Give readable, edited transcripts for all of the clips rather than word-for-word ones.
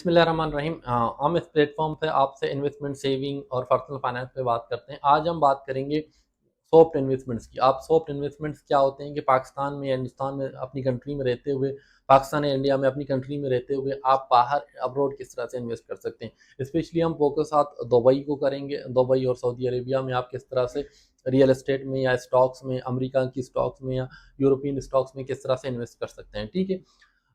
बिस्मिल्लाहिर्रहमानिर्रहीम। हम इस प्लेटफॉर्म पे आपसे इन्वेस्टमेंट, सेविंग और पर्सनल फाइनेंस पे बात करते हैं। आज हम बात करेंगे सॉफ्ट इन्वेस्टमेंट्स की। आप सॉफ्ट इन्वेस्टमेंट्स क्या होते हैं कि पाकिस्तान में या हिंदुस्तान में अपनी कंट्री में रहते हुए, पाकिस्तान या इंडिया में अपनी कंट्री में रहते हुए आप बाहर अब्रॉड किस तरह से इन्वेस्ट कर सकते हैं। स्पेशली हम फोकस साथ दुबई को करेंगे। दुबई और सऊदी अरेबिया में आप किस तरह से रियल एस्टेट में या स्टॉक्स में, अमेरिका की स्टॉक्स में या यूरोपियन स्टॉक्स में किस तरह से इन्वेस्ट कर सकते हैं। ठीक है।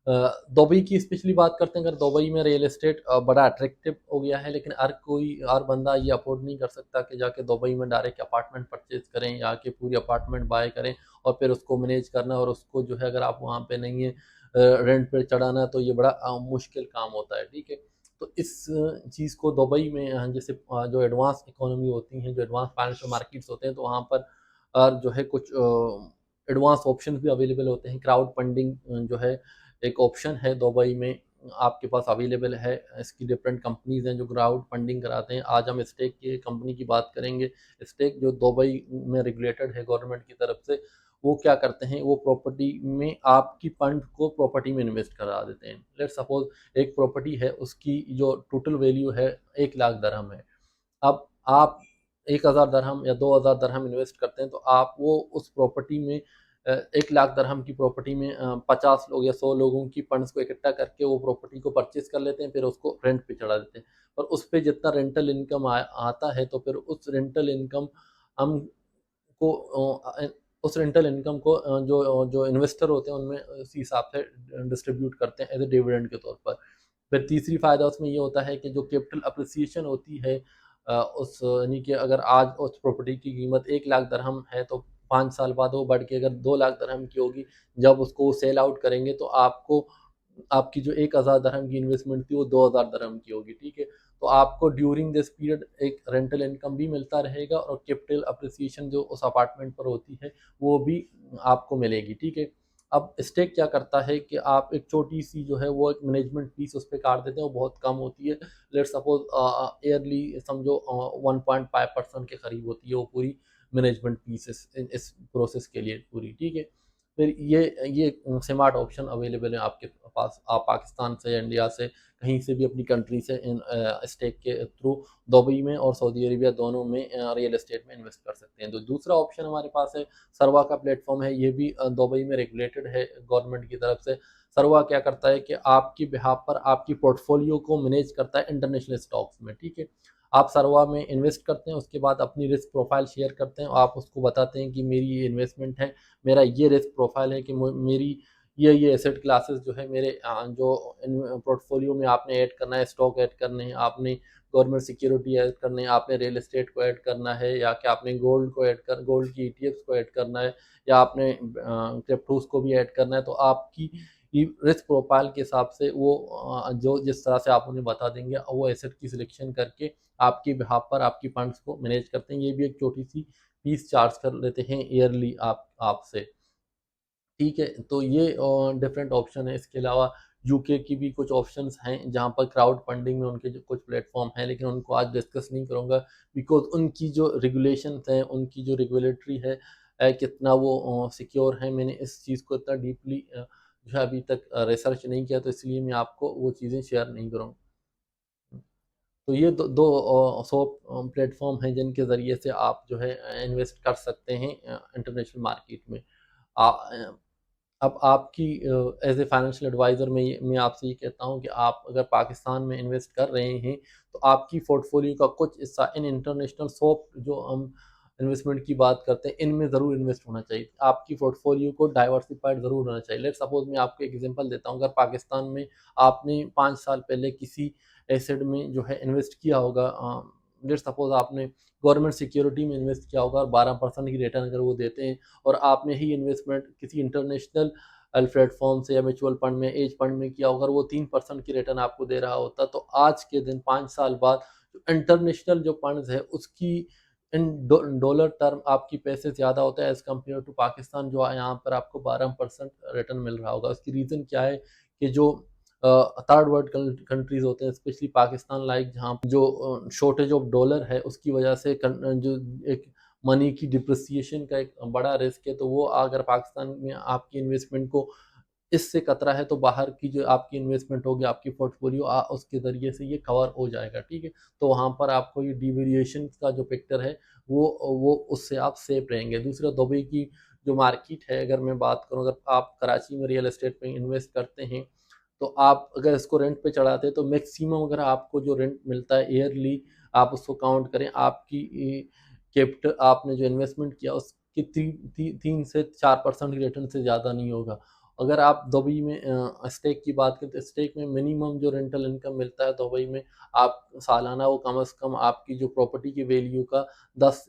दुबई की स्पेशली बात करते हैं। अगर दुबई में रियल एस्टेट बड़ा अट्रैक्टिव हो गया है, लेकिन हर बंदा ये अफोर्ड नहीं कर सकता कि जाके दुबई में डायरेक्ट अपार्टमेंट परचेज करें या कि पूरी अपार्टमेंट बाय करें और फिर उसको मैनेज करना, और उसको जो है अगर आप वहाँ पे नहीं है रेंट पे चढ़ाना, तो ये बड़ा मुश्किल काम होता है। ठीक है। तो इस चीज़ को दुबई में जैसे जो एडवांस इकोनॉमी होती हैं, जो एडवांस फाइनेंशियल मार्केट्स होते हैं, तो वहाँ पर जो है कुछ एडवांस ऑप्शन भी अवेलेबल होते हैं। क्राउड फंडिंग जो है एक ऑप्शन है दुबई में, आपके पास अवेलेबल है। इसकी डिफरेंट कंपनीज हैं जो क्राउड फंडिंग कराते हैं। आज हम स्टेक की कंपनी की बात करेंगे। स्टेक जो दुबई में रेगुलेटेड है गवर्नमेंट की तरफ से, वो क्या करते हैं, वो प्रॉपर्टी में आपकी फंड को प्रॉपर्टी में इन्वेस्ट करा देते हैं। लेट्स सपोज एक प्रॉपर्टी है, उसकी जो टोटल वैल्यू है 1 लाख दरहम है। अब आप 1,000 दरहम या 2,000 दरहम इन्वेस्ट करते हैं, तो आप वो उस प्रॉपर्टी में 1 लाख दरहम की प्रॉपर्टी में 50 लोग या 100 लोगों की फंड्स को इकट्ठा करके वो प्रॉपर्टी को परचेज कर लेते हैं, फिर उसको रेंट पे चढ़ा देते हैं। और उस पे जितना रेंटल इनकम आता है, तो फिर हम को उस रेंटल इनकम को जो जो इन्वेस्टर होते हैं उनमें उसी हिसाब से डिस्ट्रीब्यूट करते हैं एज ए डिविडेंड के तौर पर। फिर तीसरी फ़ायदा उसमें ये होता है कि जो कैपिटल अप्रिसिएशन होती है उस यानी कि अगर आज उस प्रॉपर्टी की कीमत 1 लाख दरहम है, तो 5 साल बाद वो बढ़ के अगर 2 लाख दरहम की होगी। जब उसको सेल आउट करेंगे, तो आपको आपकी जो 1,000 दरहम की इन्वेस्टमेंट थी वो 2,000 दरहम की होगी। ठीक है। तो आपको ड्यूरिंग दिस पीरियड एक रेंटल इनकम भी मिलता रहेगा और कैपिटल अप्रिसिएशन जो उस अपार्टमेंट पर होती है वो भी आपको मिलेगी। ठीक है। अब स्टेक क्या करता है कि आप एक छोटी सी जो है वो एक मैनेजमेंट फीस उस पर काट देते हैं, वो बहुत कम होती है। लेट सपोज ईयरली समझो 1.5% के करीब होती है वो पूरी मैनेजमेंट फीस इस प्रोसेस के लिए पूरी। ठीक है। फिर ये स्मार्ट ऑप्शन अवेलेबल है आपके पास। आप पाकिस्तान से या इंडिया से कहीं से भी अपनी कंट्री से इन स्टेक के थ्रू दुबई में और सऊदी अरेबिया दोनों में रियल एस्टेट में इन्वेस्ट कर सकते हैं। तो दूसरा ऑप्शन हमारे पास है सरवा का प्लेटफॉर्म है। ये भी दुबई में रेगुलेटेड है गवर्नमेंट की तरफ से। सरवा क्या करता है कि आपकी बिहाफ पर आपकी पोर्टफोलियो को मैनेज करता है इंटरनेशनल स्टॉक्स में। ठीक है। आप सरवा में इन्वेस्ट करते हैं, उसके बाद अपनी रिस्क प्रोफाइल शेयर करते हैं। आप उसको बताते हैं कि मेरी ये इन्वेस्टमेंट है, मेरा ये रिस्क प्रोफाइल है कि मेरी ये एसेट क्लासेस जो है मेरे जो पोर्टफोलियो में आपने ऐड करना है, स्टॉक ऐड करने हैं, आपने गवर्नमेंट सिक्योरिटी ऐड करने हैं, आपने रियल एस्टेट को ऐड करना है, या कि आपने गोल्ड की ईटीएफ्स को ऐड करना है, या आपने क्रिप्टोस को भी ऐड करना है। तो आपकी रिस्क प्रोफाइल के हिसाब से वो जो जिस तरह से आप उन्हें बता देंगे, वो एसेट की सिलेक्शन करके आपकी बिहाफ पर आपकी फंड्स को मैनेज करते हैं। ये भी एक छोटी सी फीस चार्ज कर लेते हैं ईयरली आपसे। ठीक है। तो ये डिफरेंट ऑप्शन है। इसके अलावा यूके की भी कुछ ऑप्शंस हैं जहाँ पर क्राउड फंडिंग में उनके जो कुछ प्लेटफॉर्म हैं, लेकिन उनको आज डिस्कस नहीं करूँगा, बिकॉज उनकी जो रेगुलेशंस हैं, उनकी जो रेगुलेटरी है कितना वो सिक्योर है, मैंने इस चीज़ को इतना डीपली जो है अभी तक रिसर्च नहीं किया, तो इसलिए मैं आपको वो चीज़ें शेयर नहीं करूँगा। तो ये दो सॉफ्ट प्लेटफॉर्म हैं जिनके ज़रिए से आप जो है इन्वेस्ट कर सकते हैं इंटरनेशनल मार्केट में। आ, अब आपकी एज ए फाइनेंशियल एडवाइज़र मैं आपसे ये कहता हूँ कि आप अगर पाकिस्तान में इन्वेस्ट कर रहे हैं, तो आपकी पोर्टफोलियो का कुछ हिस्सा इन इंटरनेशनल सॉफ्ट जो हम इन्वेस्टमेंट की बात करते हैं, इनमें ज़रूर इन्वेस्ट होना चाहिए। आपकी पोर्टफोलियो को डाइवर्सिफाइड ज़रूर होना चाहिए। लेट्स सपोज मैं आपको एक एग्जांपल देता हूँ। अगर पाकिस्तान में आपने 5 साल पहले किसी एसेट में जो है इन्वेस्ट किया होगा, लेट्स सपोज आपने गवर्नमेंट सिक्योरिटी में इन्वेस्ट किया होगा और 12% की रिटर्न अगर वो देते हैं, और आपने ही इन्वेस्टमेंट किसी इंटरनेशनल प्लेटफॉर्म से या म्यूचुअल फंड में, एज फंड में किया होगा, और वो 3% की रिटर्न आपको दे रहा होता, तो आज के दिन 5 साल बाद इंटरनेशनल जो फंड्स है उसकी इन डॉलर टर्म आपकी पैसे ज़्यादा होता है एज़ कम्पेयर टू पाकिस्तान, जो यहाँ पर आपको 12% रिटर्न मिल रहा होगा। उसकी रीज़न क्या है कि जो थर्ड वर्ल्ड कंट्रीज़ होते हैं, स्पेशली पाकिस्तान लाइक, जहाँ जो शॉर्टेज ऑफ डॉलर है उसकी वजह से जो एक मनी की डिप्रिसिएशन का एक बड़ा रिस्क है, तो वो अगर पाकिस्तान में आपकी इन्वेस्टमेंट को इससे खतरा है तो बाहर की जो आपकी इन्वेस्टमेंट होगी, आपकी पोर्टफोलियो उसके ज़रिए से ये कवर हो जाएगा, ठीक है? तो वहाँ पर आपको ये डिवेरिएशन का जो फैक्टर है वो उससे आप सेफ रहेंगे। दूसरा, दुबई की जो मार्केट है, अगर मैं बात करूँ, अगर आप कराची में रियल एस्टेट में इन्वेस्ट करते हैं, तो आप अगर इसको रेंट पे चढ़ाते हैं तो मैक्सिमम अगर आपको जो रेंट मिलता है ईयरली, आप उसको काउंट करें, आपकी कैपिटल आपने जो इन्वेस्टमेंट किया उसकी 3 से 4% की रिटर्न से ज़्यादा नहीं होगा। अगर आप दुबई में स्टेक की बात करें तो स्टेक में मिनिमम जो रेंटल इनकम मिलता है दुबई में, आप सालाना वो कम से कम आपकी जो प्रॉपर्टी की वैल्यू का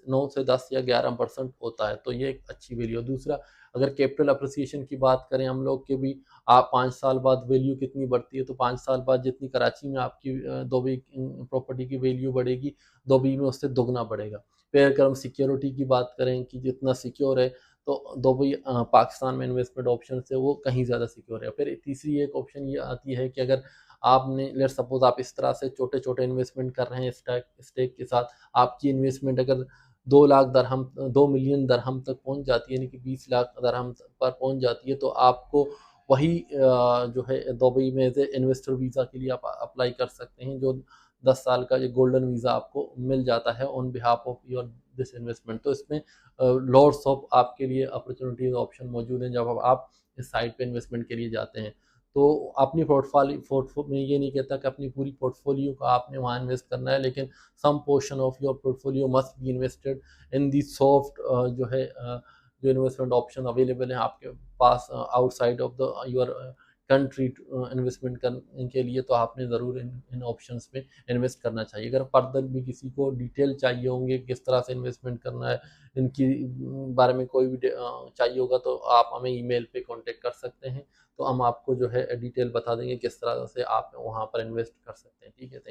9 से 10 या 11% होता है, तो ये एक अच्छी वैल्यू है। दूसरा, अगर कैपिटल अप्रिसिएशन की बात करें हम लोग के भी, आप 5 साल बाद वैल्यू कितनी बढ़ती है, तो 5 साल बाद जितनी कराची में आपकी दुबई प्रॉपर्टी की वैल्यू बढ़ेगी, दुबई में उससे दुगना बढ़ेगा। फिर अगर हम सिक्योरिटी की बात करें कि जितना सिक्योर है, तो दुबई पाकिस्तान में इन्वेस्टमेंट ऑप्शन से वो कहीं ज़्यादा सिक्योर है। फिर तीसरी एक ऑप्शन ये आती है कि अगर आपने लेट्स सपोज़ आप इस तरह से छोटे-छोटे इन्वेस्टमेंट कर रहे हैं स्टैक स्टेक के साथ, आपकी इन्वेस्टमेंट अगर 2 लाख दरहम 2 मिलियन दरहम तक पहुँच जाती है, यानी कि 20 लाख दरहम पर पहुँच जाती है, तो आपको वही जो है दुबई में एज़ ए इन्वेस्टर वीज़ा के लिए आप अप्लाई कर सकते हैं, जो 10 साल का ये गोल्डन वीज़ा आपको मिल जाता है on behalf of your this investment. तो इसमें लॉट्स ऑफ आपके लिए अपॉर्चुनिटीज़ ऑप्शन मौजूद हैं जब अब आप इस साइट पे इन्वेस्टमेंट के लिए जाते हैं। तो अपनी पोर्टफो मैं ये नहीं कहता कि अपनी पूरी पोर्टफोलियो को आपने वहाँ इन्वेस्ट करना है, लेकिन some portion of your portfolio must be invested in the soft जो है जो इन्वेस्टमेंट ऑप्शन अवेलेबल हैं आपके पास outside of the your country investment करने के लिए, तो आपने ज़रूर इन ऑप्शंस में इन्वेस्ट करना चाहिए। अगर फर्दर भी किसी को डिटेल चाहिए होंगे किस तरह से इन्वेस्टमेंट करना है, इनकी बारे में कोई भी चाहिए होगा, तो आप हमें ईमेल पे कांटेक्ट कर सकते हैं, तो हम आपको जो है डिटेल बता देंगे किस तरह से आप वहाँ पर इन्वेस्ट कर सकते हैं। ठीक है, थैंक